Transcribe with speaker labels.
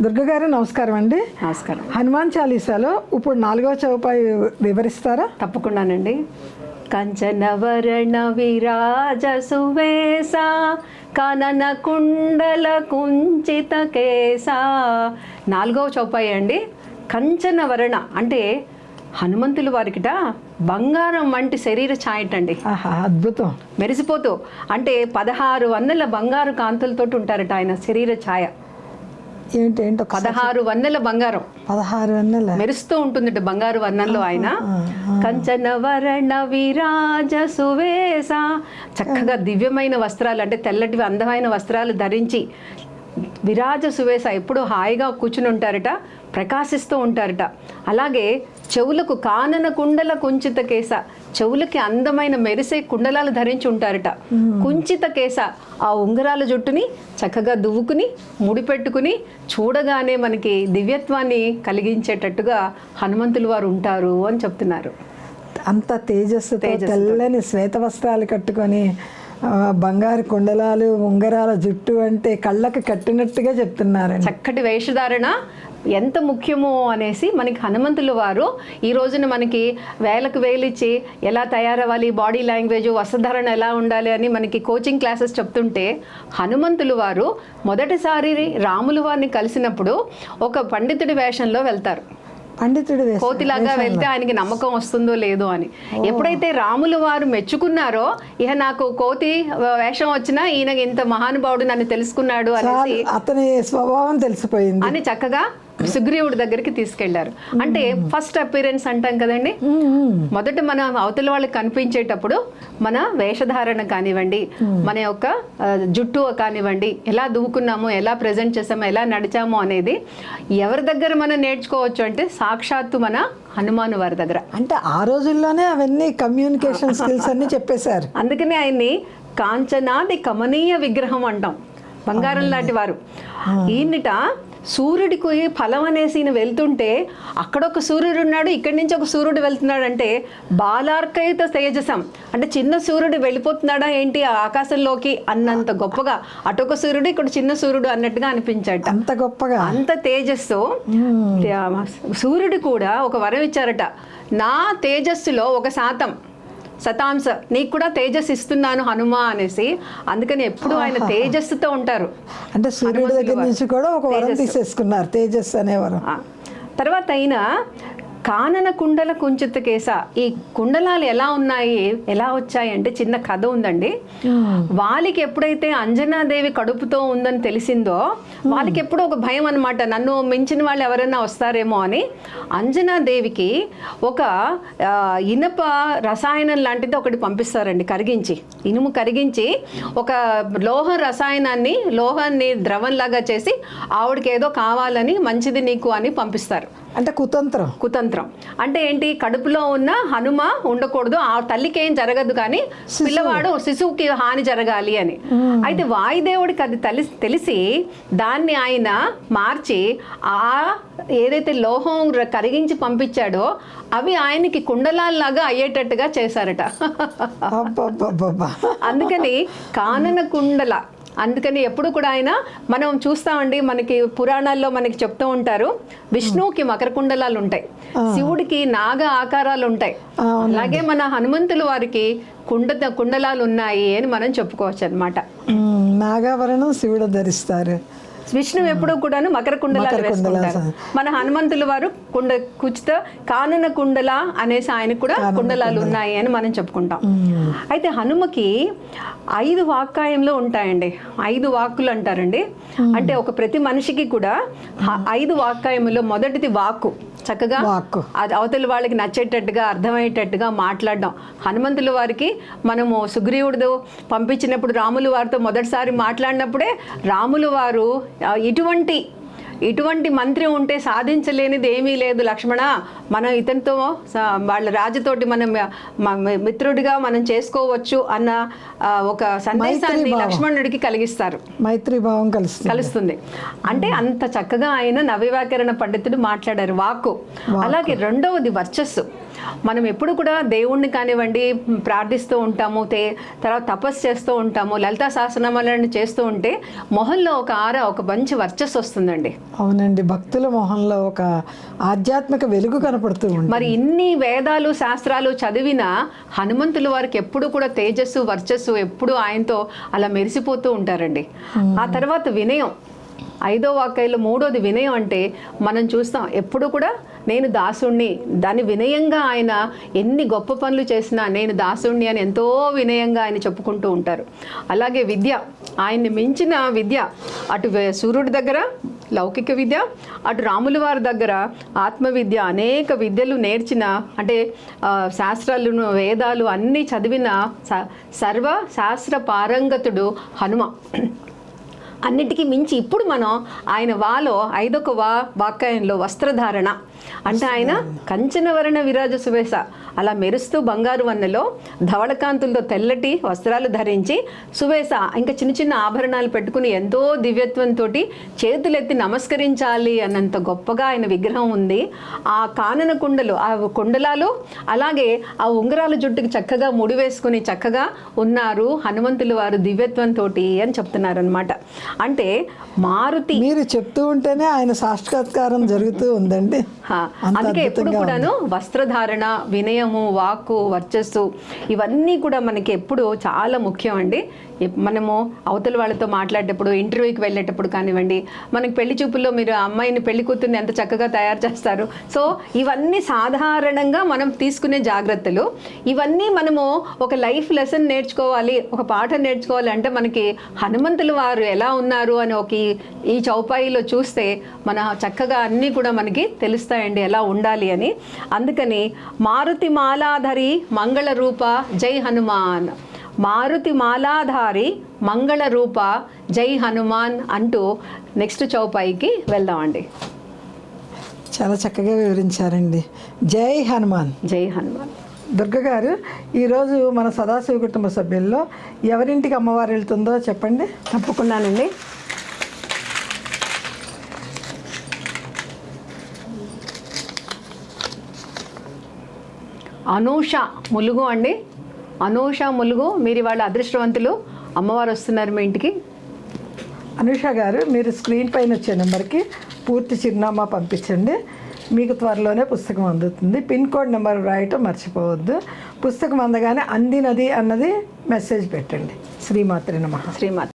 Speaker 1: దుర్గ గారు నమస్కారం అండి.
Speaker 2: నమస్కారం.
Speaker 1: హనుమాన్ చాలీసాలో ఇప్పుడు 4వ చౌపాయి వివరిస్తారా?
Speaker 2: తప్పకుండానండి. కంచనవరణ విరాజ సువేశ కనన కుండల కుంచిత కేశ. 4వ చౌపాయి అండి. కంచనవరణ అంటే హనుమంతుల వారికిట బంగారం వంటి శరీర ఛాయటండి.
Speaker 1: అద్భుతం.
Speaker 2: మెరిసిపోతూ అంటే 16 వన్నెల బంగారు కాంతులతోటి ఉంటారట ఆయన శరీర ఛాయ.
Speaker 1: ఏంటో
Speaker 2: 16 వన్నెల బంగారం,
Speaker 1: 16 వన్నెల
Speaker 2: మెరుస్తూ ఉంటుంది బంగారు వర్ణంలో ఆయన. కంచన వరణ విరాజ సువేశ, చక్కగా దివ్యమైన వస్త్రాలు అంటే తెల్లటివి అందమైన వస్త్రాలు ధరించి విరాజ సువేశ ఎప్పుడు హాయిగా కూర్చుని ఉంటారట, ప్రకాశిస్తూ ఉంటారట. అలాగే చెవులకు కానన కుండల కుంచిత కేశ, చెవులకి అందమైన మెరిసే కుండలాలు ధరించి ఉంటారట. కుంచిత కేశ, ఆ ఉంగరాల జుట్టుని చక్కగా దువ్వుకుని ముడిపెట్టుకుని చూడగానే మనకి దివ్యత్వాన్ని కలిగించేటట్టుగా హనుమంతులు వారు ఉంటారు అని చెప్తున్నారు.
Speaker 1: అంత తేజస్సుతో తెల్లని శ్వేత వస్త్రాలు కట్టుకొని బంగారు కుండలాలు ఉంగరాల జుట్టు అంటే కళ్ళకి కట్టినట్టుగా చెప్తున్నారు.
Speaker 2: చక్కటి వేషధారణ ఎంత ముఖ్యమో అనేసి మనకి హనుమంతుల వారు ఈ రోజున మనకి వేలకు వేలిచ్చి ఎలా తయారవ్వాలి, బాడీ లాంగ్వేజ్, వస్త్రధారణ ఎలా ఉండాలి అని మనకి కోచింగ్ క్లాసెస్ చెప్తుంటే, హనుమంతులు వారు మొదటిసారి రాములు వారిని కలిసినప్పుడు ఒక పండితుడి వేషంలో వెళ్తారు.
Speaker 1: పండితుడు
Speaker 2: కోతిలాగా వెళ్తే ఆయనకి నమ్మకం వస్తుందో లేదో అని. ఎప్పుడైతే రాములు వారు మెచ్చుకున్నారో, ఇక నాకు కోతి వేషం వచ్చినా ఈయన ఇంత మహానుభావుడు నన్ను తెలుసుకున్నాడు అనేసి
Speaker 1: అతని స్వభావం తెలిసిపోయింది
Speaker 2: అని చక్కగా సుగ్రీవుడి దగ్గరికి తీసుకెళ్లారు. అంటే ఫస్ట్ అపీరెన్స్ అంటాం కదండి. మొదట మన అవతల వాళ్ళకి కనిపించేటప్పుడు మన వేషధారణ కానివ్వండి, మన యొక్క జుట్టు కానివ్వండి, ఎలా దువ్వుకున్నామో, ఎలా ప్రజెంట్ చేసామో, ఎలా నడిచామో అనేది ఎవరి దగ్గర మనం నేర్చుకోవచ్చు అంటే సాక్షాత్తు మన హనుమాన్ వారి దగ్గర.
Speaker 1: అంటే ఆ రోజుల్లోనే అవన్నీ కమ్యూనికేషన్ స్కిల్స్ అన్ని చెప్పేశారు.
Speaker 2: అందుకనే ఆయన్ని కాంచనాది కమనీయ విగ్రహం అంటాం, బంగారం లాంటి వారు. ఈయనట సూర్యుడికి ఫలం అనేసి ఈయన వెళ్తుంటే అక్కడొక సూర్యుడు ఉన్నాడు, ఇక్కడి నుంచి ఒక సూర్యుడు వెళ్తున్నాడు. అంటే బాలార్కయుత తేజసం అంటే చిన్న సూర్యుడు వెళ్ళిపోతున్నాడా ఏంటి ఆకాశంలోకి అన్నంత గొప్పగా, అటొక సూర్యుడు ఇక్కడ చిన్న సూర్యుడు అన్నట్టుగా అనిపించాడు.
Speaker 1: అంత గొప్పగా,
Speaker 2: అంత తేజస్సు. సూర్యుడు కూడా ఒక వరం ఇచ్చారట, నా తేజస్సులో 1% శతాంశ నీకు కూడా తేజస్సు ఇస్తున్నాను హనుమా అనేసి. అందుకని ఎప్పుడు ఆయన తేజస్సుతో ఉంటారు.
Speaker 1: అంటే సూర్యుడి దగ్గర నుంచి కూడా ఒక వరం తీసేసుకున్నారు, తేజస్సు అనే వరం.
Speaker 2: తర్వాత అయిన కానన కుండల కుంచిత కేశ, ఈ కుండలాలు ఎలా ఉన్నాయి, ఎలా వచ్చాయి అంటే చిన్న కథ ఉందండి. వాళ్ళకి ఎప్పుడైతే అంజనాదేవి కడుపుతో ఉందని తెలిసిందో, వాళ్ళకి ఎప్పుడో ఒక భయం అనమాట, నన్ను మించిన వాళ్ళు ఎవరైనా వస్తారేమో అని. అంజనాదేవికి ఒక ఇనప రసాయనం లాంటిది ఒకటి పంపిస్తారండి, కరిగించి, ఇనుము కరిగించి ఒక లోహాన్ని ద్రవంలాగా చేసి ఆవిడకి ఏదో కావాలని, మంచిది నీకు అని పంపిస్తారు.
Speaker 1: అంటే కుతంత్రం
Speaker 2: అంటే ఏంటి, కడుపులో ఉన్న హనుమ ఉండకూడదు, ఆ తల్లికి ఏం జరగదు కానీ పిల్లవాడు శిశువుకి హాని జరగాలి అని. అయితే వాయుదేవుడికి అది తెలిసి దాన్ని ఆయన మార్చి ఆ ఏదైతే లోహం కరిగించి పంపించాడో అవి ఆయనకి కుండలాల్లాగా అయ్యేటట్టుగా చేశారట. అందుకని కానన కుండల. అందుకని ఎప్పుడు కూడా ఆయన మనం చూస్తామండి, మనకి పురాణాల్లో మనకి చెప్తూ ఉంటారు, విష్ణువుకి మకర కుండలాలు ఉంటాయి, శివుడికి నాగ ఆకారాలు ఉంటాయి. అలాగే మన హనుమంతుల వారికి కుండలాలు ఉన్నాయి అని మనం చెప్పుకోవచ్చు అనమాట.
Speaker 1: నాగాభరణం శివుడు ధరిస్తారు,
Speaker 2: విష్ణువు ఎప్పుడూ కూడాను మకర కుండలాలు వేసుకుంటారు. మన హనుమంతుల వారు కుచిత కానన కుండల అనేసి ఆయనకు కూడా కుండలాలు ఉన్నాయి అని మనం చెప్పుకుంటాం. అయితే హనుమకి 5 వాక్కాయంలో ఉంటాయండి. 5 వాక్కులు అంటారండి. అంటే ఒక ప్రతి మనిషికి కూడా 5 వాక్కాయములో మొదటిది వాక్కు, చక్కగా అది అవతల వాళ్ళకి నచ్చేటట్టుగా అర్థమయ్యేటట్టుగా మాట్లాడడం. హనుమంతుల వారికి మనము సుగ్రీవుడు పంపించినప్పుడు రాములు వారితో మొదటిసారి మాట్లాడినప్పుడే రాములు వారు ఇటువంటి మంత్రి ఉంటే సాధించలేనిది ఏమీ లేదు లక్ష్మణ, మనం ఇతనితో వాళ్ళ రాజుతోటి మనం మిత్రుడిగా మనం చేసుకోవచ్చు అన్న ఒక సందేశాన్ని లక్ష్మణుడికి కలిగిస్తారు.
Speaker 1: మైత్రి భావం కలుస్తుంది.
Speaker 2: అంటే అంత చక్కగా ఆయన నవ్యవ్యాకరణ పండితుడు మాట్లాడారు వాక్కు. అలాగే రెండవది వర్చస్సు. మనం ఎప్పుడు కూడా దేవుణ్ణి కానివ్వండి ప్రార్థిస్తూ ఉంటాము, తర్వాత తపస్సు చేస్తూ ఉంటాము, లలితా సహస్రనామాలను చేస్తూ ఉంటే మొహంలో ఒక ఒక మంచి వర్చస్సు వస్తుందండి.
Speaker 1: అవునండి, భక్తుల మొహంలో ఒక ఆధ్యాత్మిక వెలుగు కనపడుతూ ఉంటుంది.
Speaker 2: మరి ఇన్ని వేదాలు శాస్త్రాలు చదివిన హనుమంతుల వారికి ఎప్పుడు కూడా తేజస్సు వర్చస్సు ఎప్పుడు ఆయనతో అలా మెరిసిపోతూ ఉంటారండి. ఆ తర్వాత వినయం, 5వ వాక్యంలో 3వది వినయం. అంటే మనం చూస్తాం ఎప్పుడు కూడా నేను దాసుణ్ణి, దాని వినయంగా ఆయన ఎన్ని గొప్ప పనులు చేసినా నేను దాసుణ్ణి అని ఎంతో వినయంగా ఆయన చెప్పుకుంటూ ఉంటారు. అలాగే విద్య, ఆయన్ని మించిన విద్య, అటు సూర్యుడి దగ్గర లౌకిక విద్య, అటు రాముల వారి దగ్గర ఆత్మవిద్య, అనేక విద్యలు నేర్చిన, అంటే శాస్త్రాలను వేదాలు అన్నీ చదివిన సర్వ శాస్త్ర పారంగతుడు హనుమ. అన్నిటికీ మించి ఇప్పుడు మనం ఆయన 5వ వాక్యంలో వస్త్రధారణ అంటే ఆయన కంచనవర్ణ విరాజ సువేశ, అలా మెరుస్తూ బంగారు వన్నెలో ధవళకాంతులతో తెల్లటి వస్త్రాలు ధరించి సువేశ, ఇంకా చిన్న చిన్న ఆభరణాలు పెట్టుకుని ఎంతో దివ్యత్వంతో చేతులెత్తి నమస్కరించాలి అన్నంత గొప్పగా ఆయన విగ్రహం ఉంది. ఆ కానన కుండలు, ఆ కుండలాలు, అలాగే ఆ ఉంగరాల జుట్టుకి చక్కగా ముడి వేసుకుని చక్కగా ఉన్నారు హనుమంతుల వారు దివ్యత్వంతో అని చెప్తున్నారు అనమాట. అంటే మారుతి,
Speaker 1: మీరు చెప్తూ ఉంటేనే ఆయన సాక్షాత్కారం జరుగుతూ ఉందండి.
Speaker 2: అందుకే ఎప్పుడు కూడాను వస్త్రధారణ, వినయము, వాక్కు, వర్చస్సు ఇవన్నీ కూడా మనకి ఎప్పుడు చాలా ముఖ్యం అండి. మనము అవతల వాళ్ళతో మాట్లాడేటప్పుడు, ఇంటర్వ్యూకి వెళ్ళేటప్పుడు కానివ్వండి, మనకి పెళ్లి చూపుల్లో మీరు అమ్మాయిని పెళ్లి కూతుర్ని ఎంత చక్కగా తయారు చేస్తారు. సో ఇవన్నీ సాధారణంగా మనం తీసుకునే జాగ్రత్తలు. ఇవన్నీ మనము ఒక లైఫ్ లెసన్ నేర్చుకోవాలి, ఒక పాఠం నేర్చుకోవాలి అంటే మనకి హనుమంతుల వారు ఎలా ఉన్నారు అని ఈ చౌపాయిలో చూస్తే మన చక్కగా అన్నీ కూడా మనకి తెలుస్తాయండి ఎలా ఉండాలి అని. అందుకని మారుతి మాలాధరి మంగళ రూప జై హనుమాన్, మారుతి మాలాధారి మంగళ రూప జై హనుమాన్ అంటూ నెక్స్ట్ చౌపాయికి వెళ్దామండి.
Speaker 1: చాలా చక్కగా వివరించారండి. జై హనుమాన్.
Speaker 2: జై హనుమాన్.
Speaker 1: దుర్గ గారు, ఈరోజు మన సదాశివ కుటుంబ సభ్యుల్లో ఎవరింటికి అమ్మవారు వెళ్తుందో చెప్పండి.
Speaker 2: తప్పకుండానండి. అనూష ములుగు అండి. అనూష ములుగు, మీరు వాళ్ళ అదృష్టవంతులు, అమ్మవారు వస్తున్నారు మీ ఇంటికి.
Speaker 1: అనూష గారు, మీరు స్క్రీన్ పైన వచ్చే నెంబర్కి పూర్తి చిరునామా పంపించండి. మీకు త్వరలోనే పుస్తకం అందుతుంది. పిన్ కోడ్ నెంబర్ రాయటం మర్చిపోవద్దు. పుస్తకం అందగానే అందినది అన్నది మెసేజ్ పెట్టండి. శ్రీమాత్రే నమః.
Speaker 2: శ్రీమాత్రే.